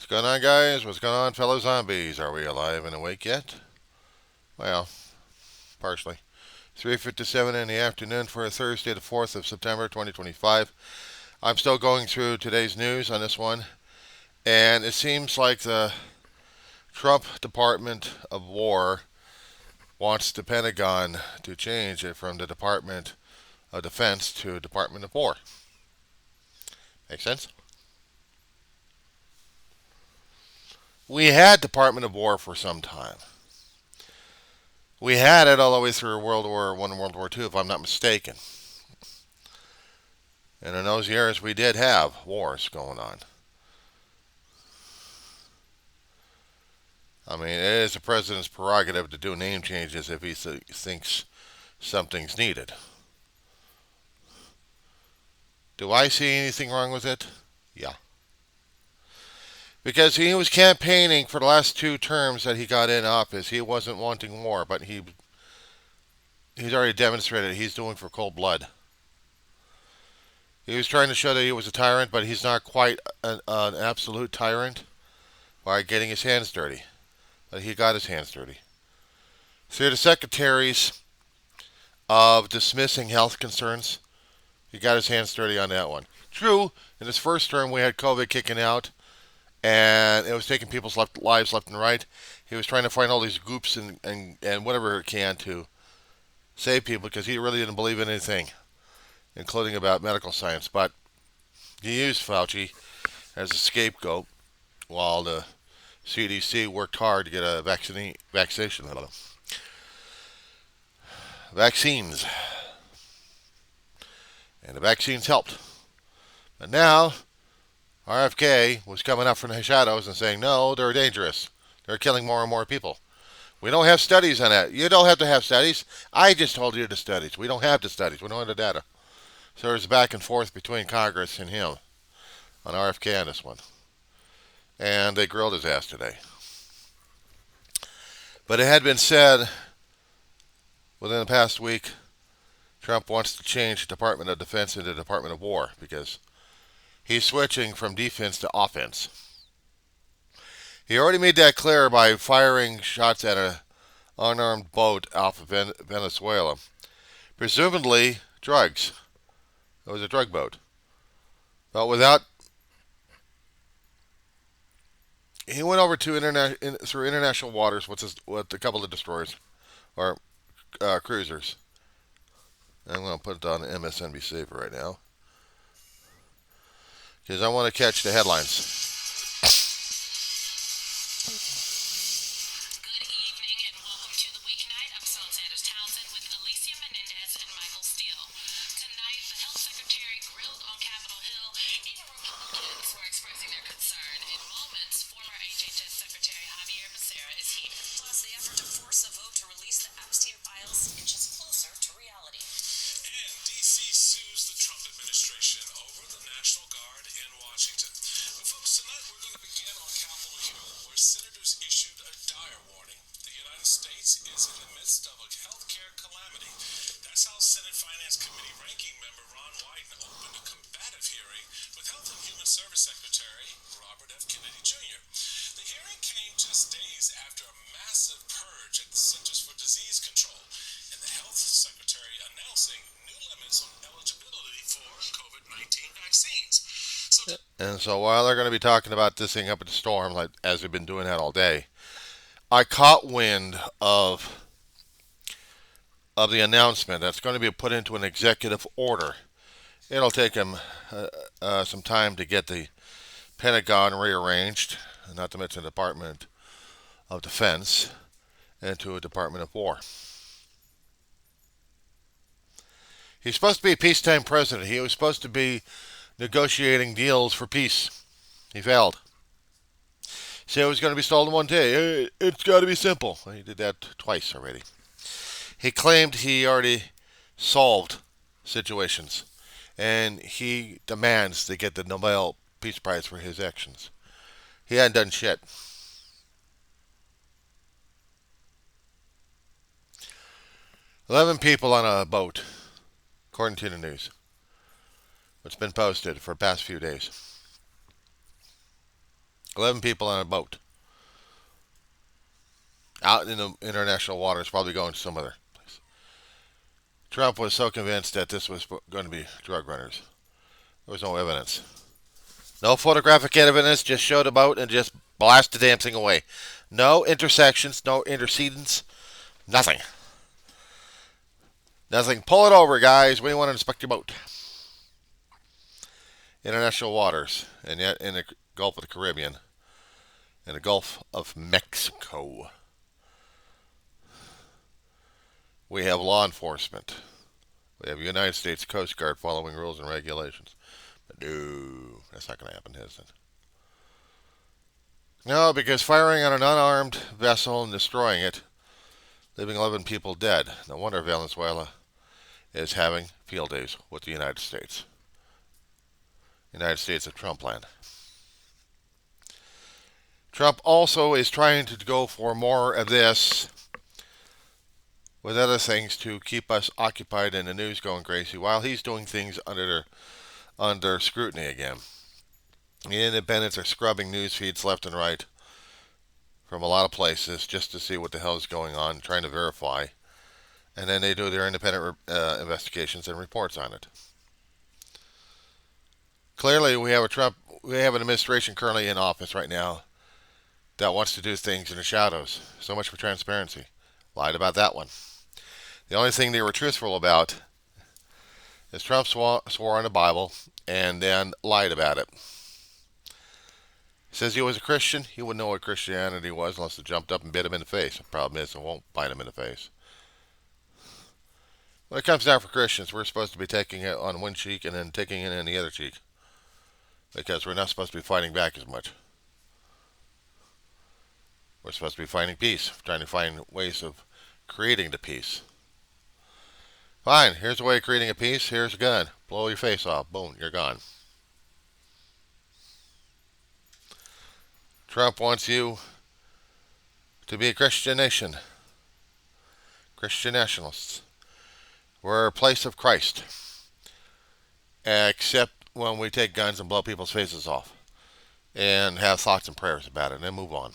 going on, guys? What's going on, fellow zombies? Are we alive and awake yet? Well, partially. 3:57 in the afternoon for Thursday, the 4th of September, 2025. I'm still going through today's news on this one, and it seems like the Trump Department of War wants the Pentagon to change it from the Department of Defense to Department of War. Make sense? We had Department of War for some time. We had it all the way through World War One and World War Two, if I'm not mistaken. And in those years, we did have wars going on. I mean, it is the president's prerogative to do name changes if he thinks something's needed. Do I see anything wrong with it? Yeah. Because he was campaigning for the last two terms that he got in office. He wasn't wanting war, but he's already demonstrated he's doing for cold blood. He was trying to show that he was a tyrant, but he's not quite an absolute tyrant by getting his hands dirty. But he got his hands dirty. Through the secretaries of dismissing health concerns, he got his hands dirty on that one. True, in his first term, we had COVID kicking out, and it was taking people's lives left and right. He was trying to find all these goops and whatever he can to save people because he really didn't believe in anything, including about medical science. But he used Fauci as a scapegoat while the CDC worked hard to get a vaccines. And the vaccines helped. But now, RFK was coming up from the shadows and saying, no, they're dangerous. They're killing more and more people. We don't have studies on that. You don't have to have studies. I just told you the studies. We don't have the studies. We don't have the data. So there's back and forth between Congress and him on RFK on this one. And they grilled his ass today. But it had been said within the past week, Trump wants to change the Department of Defense into the Department of War because he's switching from defense to offense. He already made that clear by firing shots at an unarmed boat off of Venezuela. Presumably drugs. It was a drug boat. But without... He went over to through international waters with a couple of destroyers or cruisers. I'm going to put it on MSNBC for right now because I want to catch the headlines. Secretary Robert F. Kennedy Jr. The hearing came just days after a massive purge at the Centers for Disease Control, and the health secretary announcing new limits on eligibility for COVID-19 vaccines. And so while they're going to be talking about this thing up at the storm, like as we've been doing that all day, I caught wind of the announcement that's going to be put into an executive order. It'll take him some time to get the Pentagon rearranged, not to mention the Department of Defense, into a Department of War. He's supposed to be a peacetime president. He was supposed to be negotiating deals for peace. He failed. Said it was going to be solved in one day. It's got to be simple. Well, he did that twice already. He claimed he already solved situations, and he demands they get the Nobel Peace Prize for his actions. He hadn't done shit. $11 people on a boat, according to the news. It's been posted for the past few days. 11 people on a boat out in the international waters, probably going to some other place. Trump was so convinced that this was going to be drug runners. There was no evidence. No photographic evidence, just showed a boat and just blast the damn thing away. No intersections, no intercedents, nothing. Nothing. Pull it over, guys. We want to inspect your boat. International waters, and yet in the Gulf of the Caribbean, in the Gulf of Mexico, we have law enforcement. We have United States Coast Guard following rules and regulations. But no, that's not going to happen, is it? No, because firing on an unarmed vessel and destroying it, leaving 11 people dead. No wonder Venezuela is having field days with the United States. United States of Trump land. Trump also is trying to go for more of this with other things to keep us occupied and the news going crazy while he's doing things under scrutiny again. The independents are scrubbing news feeds left and right from a lot of places just to see what the hell is going on, trying to verify. And then they do their independent investigations and reports on it. Clearly, we have an administration currently in office right now that wants to do things in the shadows. So much for transparency. Lied about that one. The only thing they were truthful about is Trump swore on the Bible and then lied about it. He says he was a Christian. He wouldn't know what Christianity was unless it jumped up and bit him in the face. The problem is it won't bite him in the face. When it comes down for Christians, we're supposed to be taking it on one cheek and then taking it in the other cheek, because we're not supposed to be fighting back as much. We're supposed to be finding peace, trying to find ways of creating the peace. Fine, here's a way of creating a peace. Here's a gun. Blow your face off. Boom, you're gone. Trump wants you to be a Christian nation. Christian nationalists. We're a place of Christ. Except when we take guns and blow people's faces off. And have thoughts and prayers about it and then move on.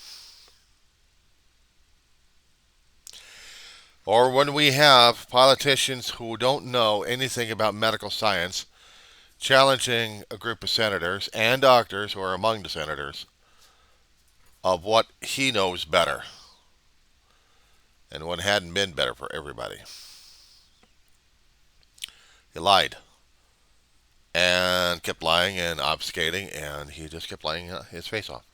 Or when we have politicians who don't know anything about medical science challenging a group of senators and doctors who are among the senators of what he knows better and what hadn't been better for everybody. He lied and kept lying and obfuscating, and he just kept lying his face off.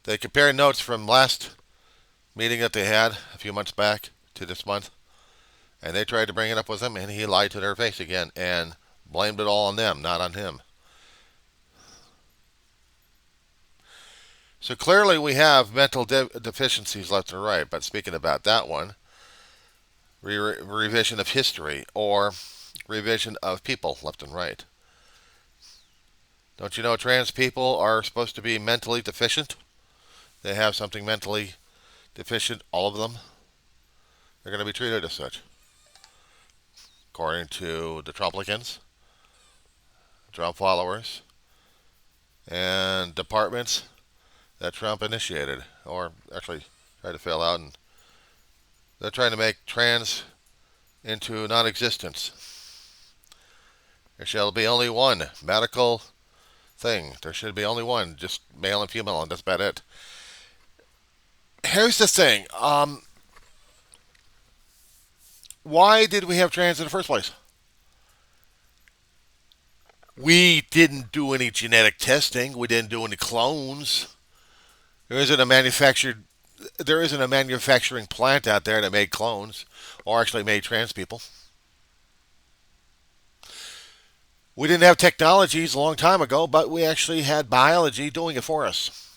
They compared notes from last meeting that they had a few months back to this month, and they tried to bring it up with him, and he lied to their face again and blamed it all on them, not on him. So clearly we have mental deficiencies left and right, but speaking about that one, revision of history or revision of people left and right. Don't you know trans people are supposed to be mentally deficient? They have something mentally deficient, all of them. They're going to be treated as such. According to the Trumplicans, Trump followers, and departments that Trump initiated, or actually tried to fill out, and they're trying to make trans into non-existence. There shall be only one medical thing. There should be only one, just male and female, and that's about it. Here's the thing. Why did we have trans in the first place? We didn't do any genetic testing. We didn't do any clones. There isn't a manufacturing plant out there that made clones or actually made trans people. We didn't have technologies a long time ago, but we actually had biology doing it for us.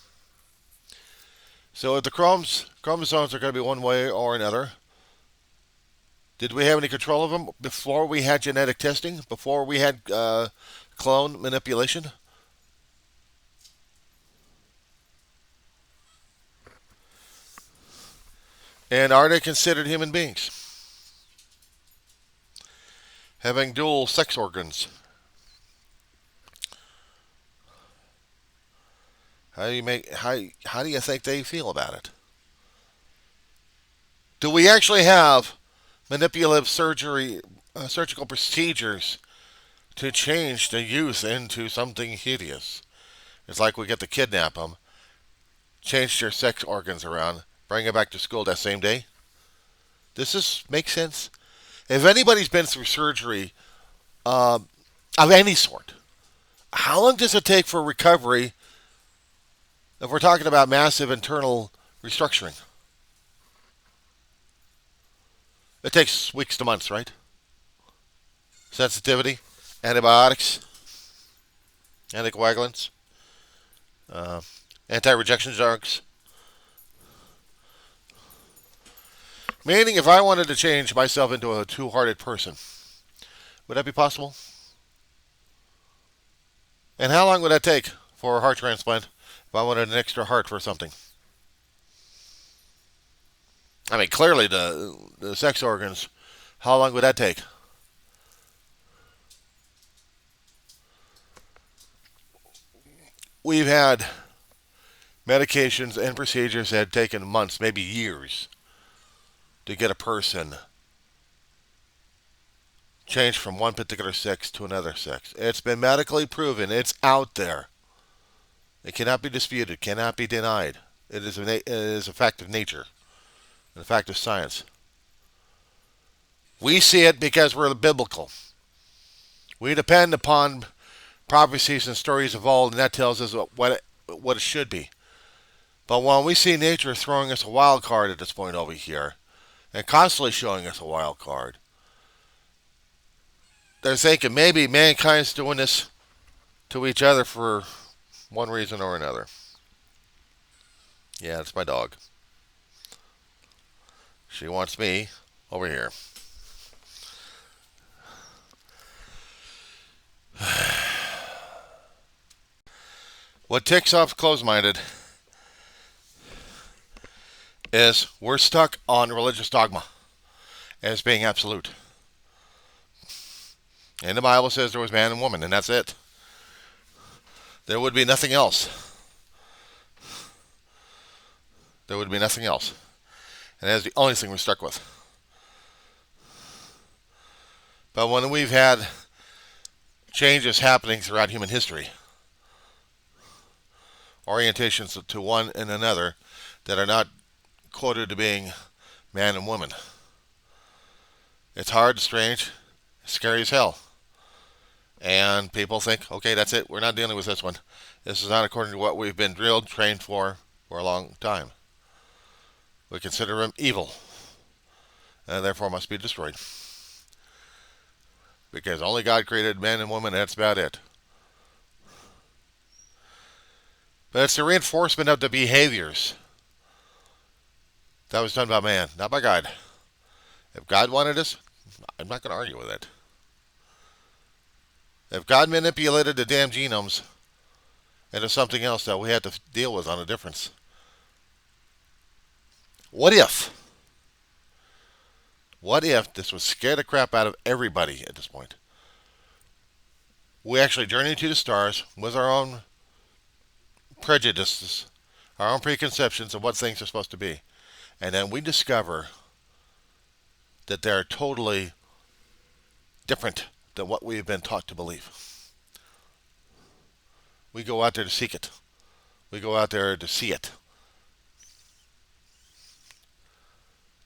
So if the chromosomes are going to be one way or another, did we have any control of them before we had genetic testing, before we had clone manipulation? And are they considered human beings? Having dual sex organs. How do you think they feel about it? Do we actually have manipulative surgical procedures to change the youth into something hideous? It's like we get to kidnap them, change their sex organs around, bring them back to school that same day. Does this make sense? If anybody's been through surgery um, of any sort, how long does it take for recovery if we're talking about massive internal restructuring? It takes weeks to months, right? Sensitivity, antibiotics, anticoagulants, uh, anti-rejection drugs. Meaning, if I wanted to change myself into a two-hearted person, would that be possible? And how long would that take for a heart transplant if I wanted an extra heart for something? I mean, clearly the sex organs, how long would that take? We've had medications and procedures that have taken months, maybe years, to get a person changed from one particular sex to another sex. It's been medically proven. It's out there. It cannot be disputed, cannot be denied. It is a fact of nature, and a fact of science. We see it because we're biblical. We depend upon prophecies and stories of old, and that tells us what it should be. But when we see nature throwing us a wild card at this point over here, and constantly showing us a wild card, they're thinking maybe mankind's doing this to each other for one reason or another. Yeah, it's my dog. She wants me over here. What ticks off closed-minded is we're stuck on religious dogma as being absolute. And the Bible says there was man and woman, and that's it. There would be nothing else. There would be nothing else. And that's the only thing we're stuck with. But when we've had changes happening throughout human history, orientations to one and another that are not quoted to being man and woman, it's hard, strange, scary as hell. And people think, okay, that's it. We're not dealing with this one. This is not according to what we've been drilled, trained for a long time. We consider him evil, and therefore must be destroyed. Because only God created man and woman, and that's about it. But it's the reinforcement of the behaviors that was done by man, not by God. If God wanted us, I'm not going to argue with it. If God manipulated the damn genomes into something else that we had to deal with on a difference, what if? What if this would scare the crap out of everybody at this point? We actually journey to the stars with our own prejudices, our own preconceptions of what things are supposed to be. And then we discover that they're totally different than what we've been taught to believe. We go out there to seek it. We go out there to see it.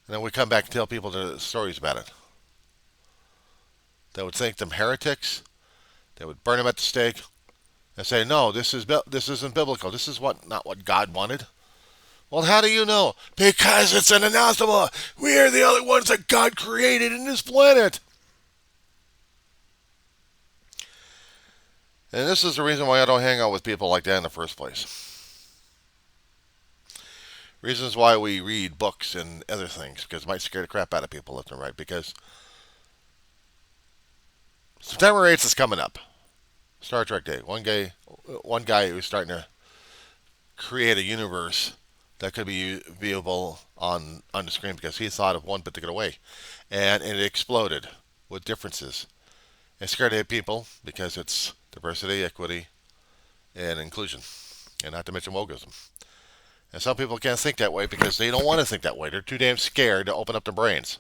And then we come back and tell people the stories about it. They would think them heretics. They would burn them at the stake and say, "No, this isn't biblical. This is not what God wanted." Well, how do you know? Because it's an anathema. We are the only ones that God created in this planet. And this is the reason why I don't hang out with people like that in the first place. Reasons why we read books and other things, because it might scare the crap out of people left and right. Because September 8th is coming up. Star Trek Day. One guy who's starting to create a universe that could be viewable on the screen because he thought of one particular way. And it exploded with differences. It scared people because it's diversity, equity, and inclusion. and not to mention wokeism. And some people can't think that way because they don't want to think that way. They're too damn scared to open up their brains.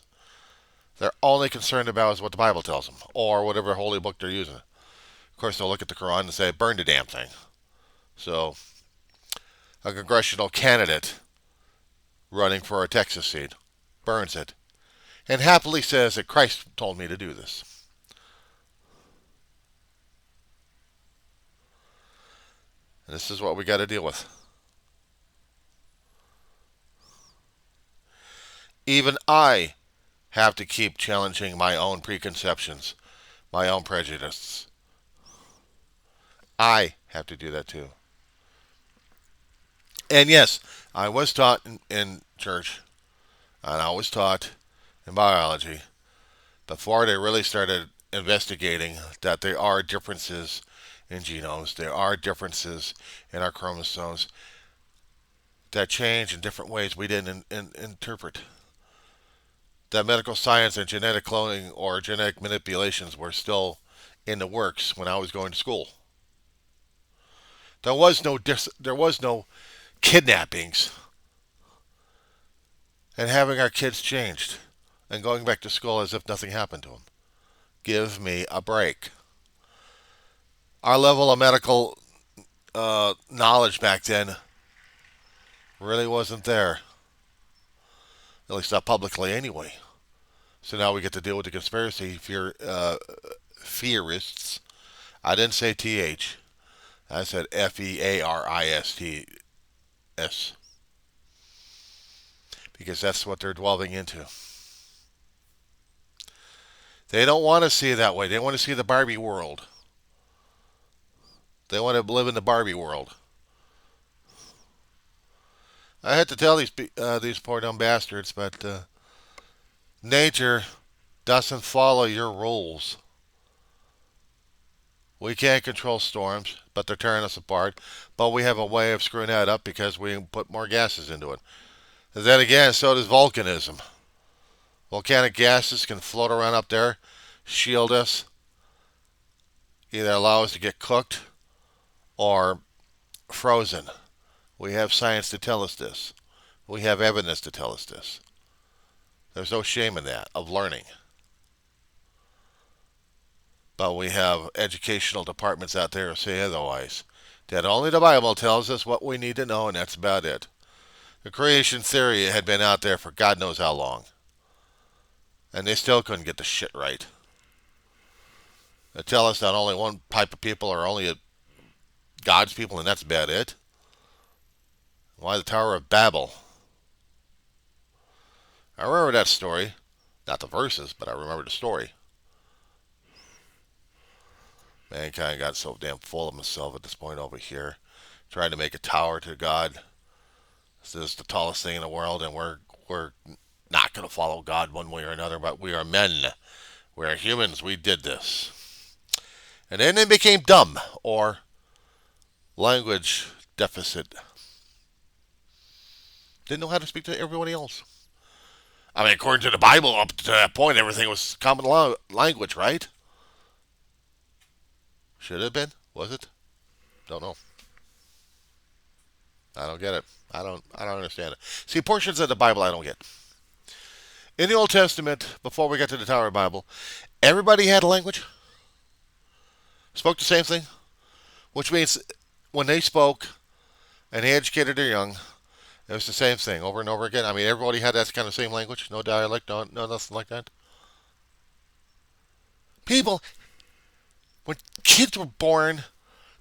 They're only concerned about is what the Bible tells them, or whatever holy book they're using. Of course, they'll look at the Quran and say, burn the damn thing. So, a congressional candidate running for a Texas seat burns it and happily says that Christ told me to do this. And this is what we got to deal with. Even I have to keep challenging my own preconceptions, my own prejudices. I have to do that too. And yes, I was taught in church, and I was taught in biology before they really started investigating that there are differences in genomes, there are differences in our chromosomes that change in different ways we didn't interpret. That medical science and genetic cloning or genetic manipulations were still in the works when I was going to school. There was no kidnappings and having our kids changed and going back to school as if nothing happened to them. Give me a break. Our level of medical knowledge back then really wasn't there, at least not publicly anyway. So now we get to deal with the theorists. I didn't say TH. I said FEARISTS because that's what they're delving into. They don't want to see it that way. They want to see the Barbie world. They want to live in the Barbie world. I had to tell these poor dumb bastards, but nature doesn't follow your rules. We can't control storms, but they're tearing us apart. But we have a way of screwing that up because we put more gases into it. And then again, so does volcanism. Volcanic gases can float around up there, shield us, either allow us to get cooked or frozen. We have science to tell us this. We have evidence to tell us this. There's no shame in that, of learning. But we have educational departments out there who say otherwise. That only the Bible tells us what we need to know, and that's about it. The creation theory had been out there for God knows how long. And they still couldn't get the shit right. They tell us that only one type of people are only God's people, and that's about it. Why the Tower of Babel? I remember that story. Not the verses, but I remember the story. Mankind got so damn full of himself at this point over here, trying to make a tower to God. This is the tallest thing in the world, and we're not going to follow God one way or another, but we are men. We are humans. We did this. And then they became dumb, or language deficit. Didn't know how to speak to everybody else. I mean, according to the Bible, up to that point, everything was common language, right? Should have been. Was it? Don't know. I don't get it. I don't understand it. See, portions of the Bible I don't get. In the Old Testament, before we got to the Tower of Bible, everybody had a language, spoke the same thing, which means when they spoke and they educated their young, it was the same thing over and over again. I mean, everybody had that kind of same language, no dialect, no nothing like that. People, when kids were born,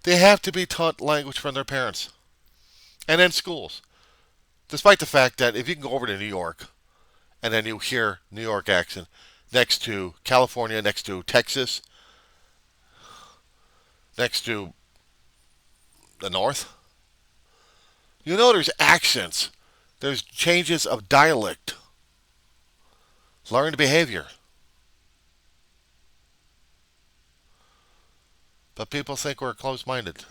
they have to be taught language from their parents and in schools. Despite the fact that if you can go over to New York and then you hear New York accent next to California, next to Texas, next to the North, you know there's accents, there's changes of dialect, learned behavior. But people think we're closed-minded.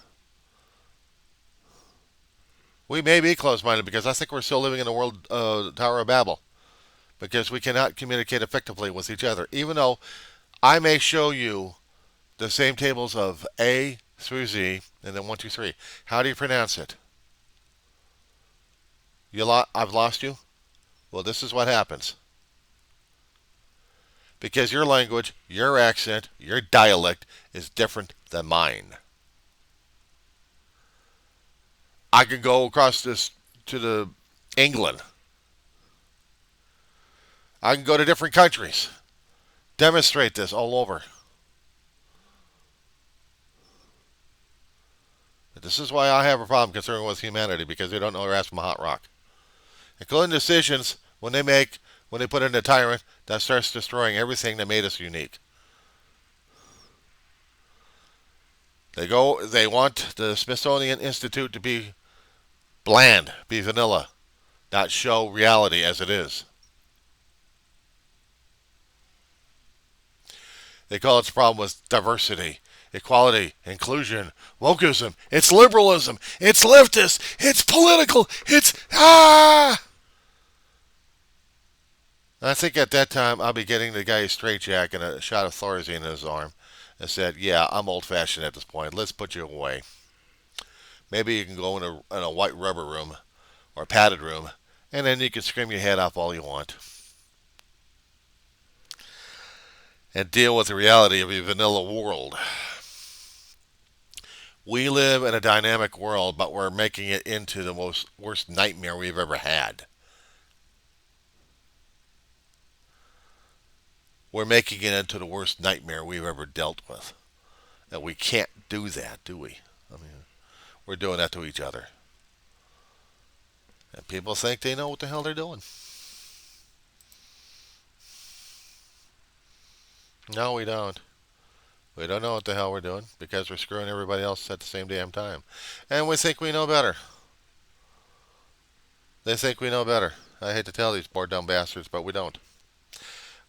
We may be closed-minded because I think we're still living in the world Tower of Babel because we cannot communicate effectively with each other. Even though I may show you the same tables of A through Z and then 1, 2, 3. How do you pronounce it? I've lost you. Well, this is what happens because your language, your accent, your dialect is different than mine. I can go across this to the England. I can go to different countries. Demonstrate this all over. This is why I have a problem concerned with humanity because they don't know their ass from a hot rock. Including decisions when they put in a tyrant that starts destroying everything that made us unique. They want the Smithsonian Institute to be bland, be vanilla, not show reality as it is. They call its problem with diversity, equality, inclusion, wokeism. It's liberalism. It's leftist. It's political. It's I think at that time I'll be getting the guy a straitjacket and a shot of Thorazine in his arm and said, "Yeah, I'm old-fashioned at this point. Let's put you away. Maybe you can go in a white rubber room or a padded room, and then you can scream your head off all you want and deal with the reality of a vanilla world." We live in a dynamic world, but we're making it into the worst nightmare we've ever had. We're making it into the worst nightmare we've ever dealt with. And we can't do that, do we? I mean, we're doing that to each other. And people think they know what the hell they're doing. No, we don't. We don't know what the hell we're doing because we're screwing everybody else at the same damn time. And we think we know better. They think we know better. I hate to tell these poor dumb bastards, but we don't.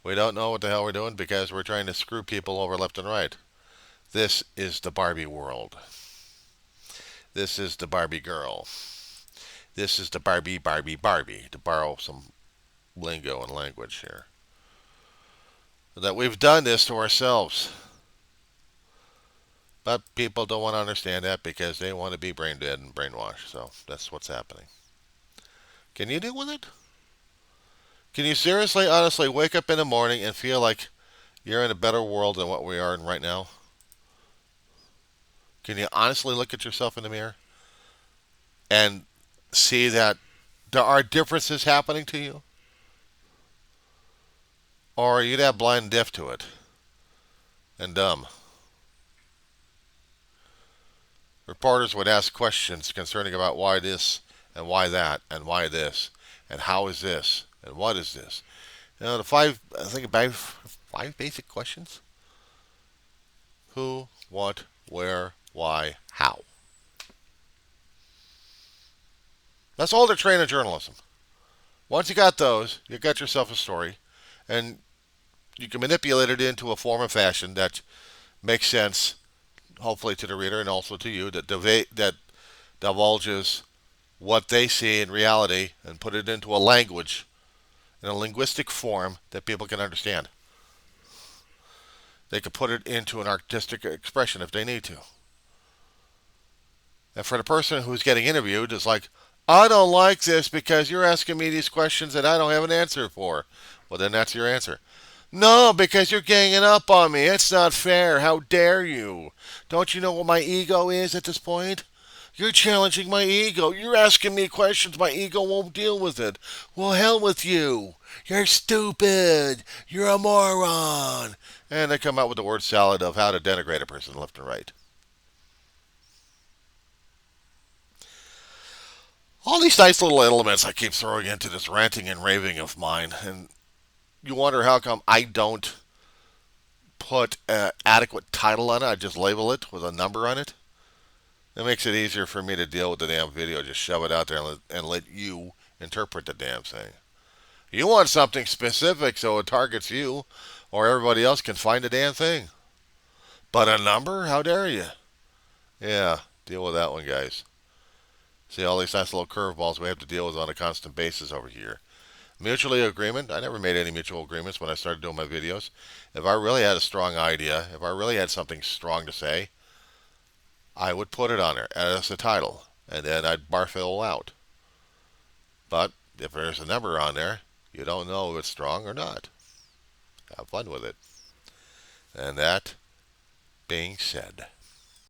We don't know what the hell we're doing because we're trying to screw people over left and right. This is the Barbie world. This is the Barbie girl. This is the Barbie, to borrow some lingo and language here. That we've done this to ourselves. But people don't want to understand that because they want to be brain dead and brainwashed. So that's what's happening. Can you deal with it? Can you seriously, honestly wake up in the morning and feel like you're in a better world than what we are in right now? Can you honestly look at yourself in the mirror and see that there are differences happening to you? Or are you that blind and deaf to it and dumb? Reporters would ask questions concerning about why this and why that and why this and how is this and what is this. You know, I think about five basic questions. Who, what, where, why, how. That's all they're trained in journalism. Once you got those, you got yourself a story, and you can manipulate it into a form and fashion that makes sense, hopefully to the reader and also to you, that divulges what they see in reality and put it into a language, in a linguistic form that people can understand. They could put it into an artistic expression if they need to. And for the person who's getting interviewed, it's like, I don't like this because you're asking me these questions that I don't have an answer for. Well, then that's your answer. No, because you're ganging up on me. It's not fair. How dare you? Don't you know what my ego is at this point? You're challenging my ego. You're asking me questions. My ego won't deal with it. Well, hell with you. You're stupid. You're a moron. And they come out with the word salad of how to denigrate a person left and right. All these nice little elements I keep throwing into this ranting and raving of mine. And you wonder how come I don't put an adequate title on it. I just label it with a number on it. It makes it easier for me to deal with the damn video. Just shove it out there and let you interpret the damn thing. You want something specific so it targets you or everybody else can find the damn thing. But a number? How dare you? Yeah, deal with that one, guys. See all these nice little curveballs we have to deal with on a constant basis over here. Mutually agreement. I never made any mutual agreements when I started doing my videos. If I really had a strong idea, if I really had something strong to say, I would put it on there as a title, and then I'd barf it all out. But if there's a number on there, you don't know if it's strong or not. Have fun with it. And that being said,